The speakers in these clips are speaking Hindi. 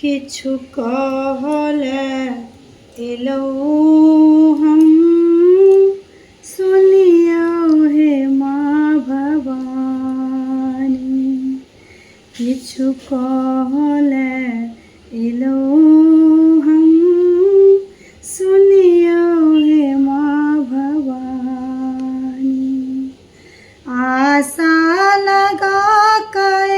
किछु कहले एलौ हम सुनियौ हे माँ भवानी। किछु कहले एलौ हम सुनियौ हे माँ भवानी। आशा लगा कऽ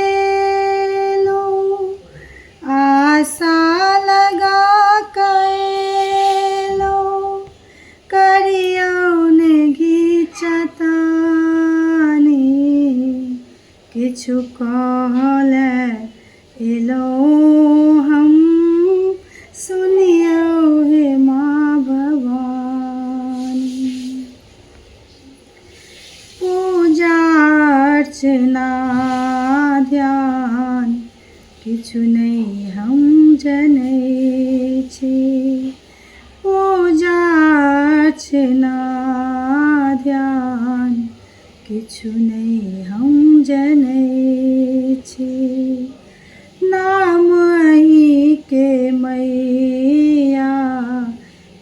आशा लगा कएलो करियौ ने घिचतानी। किछु कहले एलौ हम सुनियौ हे माँ भवानी। पूजा अर्चना ध्यान किछु नहि हम जनै छी। पूजा अर्चना ध्यान किछु नहि हम जनै छी। नाम अहींके मैया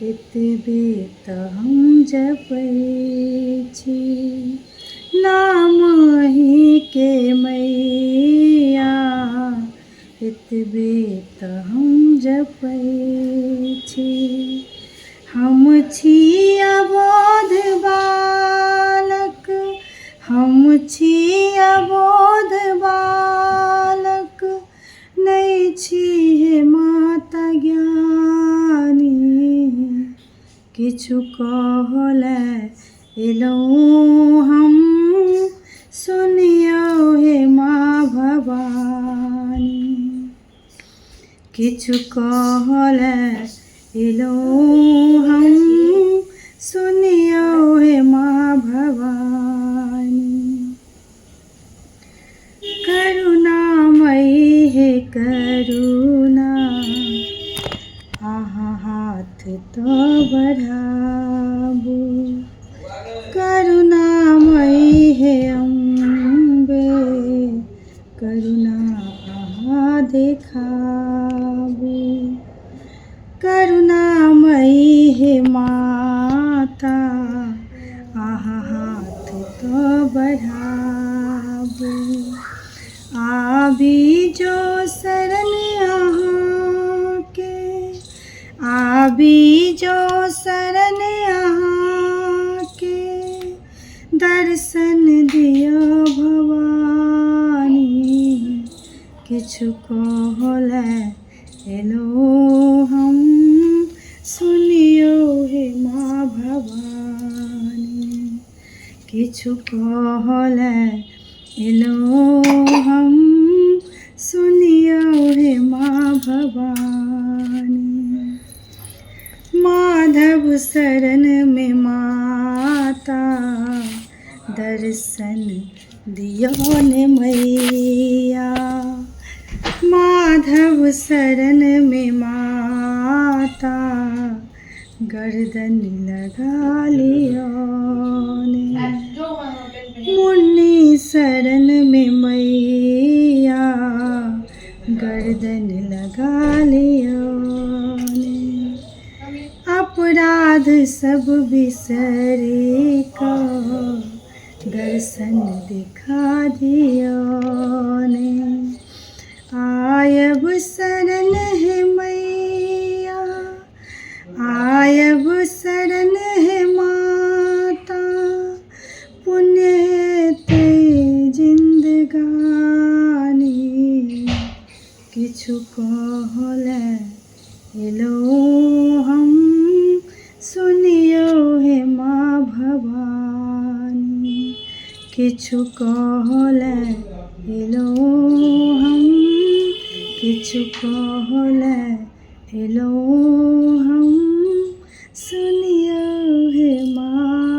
एतबे तऽ हम जपै छी। नाम अहींके मैया एतबे तऽ हम जपै छी। हम छी अबोध बालक, हम छी अबोध बालक, नहि छी हे माता ज्ञानी। किछु कहले एलौ हम सुनियौ हे माँ भवानी। किछु कहले एलौ हम सुनियौ हे माँ भवानी। करुणामयी हे करुणा अहाँ हाथ तऽ बढ़ाबू। करुणामयी हे अम्बे करुणा अहाँ देखाबू। करुणामयी हे माता अहाँ हाथ तऽ बढ़ाबू। आबी जो शरण अहाँके, आबी जो शरण अहाँके, दर्शन दियौ भवानी। किछु कहले एलौ हम सुनियौ हे माँ भवानी। किछु कहले एलौ हम सुनियौ हे माँ भवानी। माधव शरण में माता दर्शन दियौ ने मैया। माधव शरण में माता गर्दन लगा लियो ने। मुन्नी शरण में मैया गर्दन लगा लियो ने। अपराध सब बिसरि कऽ दर्शन दिखा दियो ने। आयब शरण हे मैया, आयब शरण हे माता, पुण्य हेतै जिन्दगानी। किछु कहले एलौ हम सुनियौ हे माँ भवानी। किछु कहले एलौ हम, किछु कहले एलौ हम सुनियौ हे माँ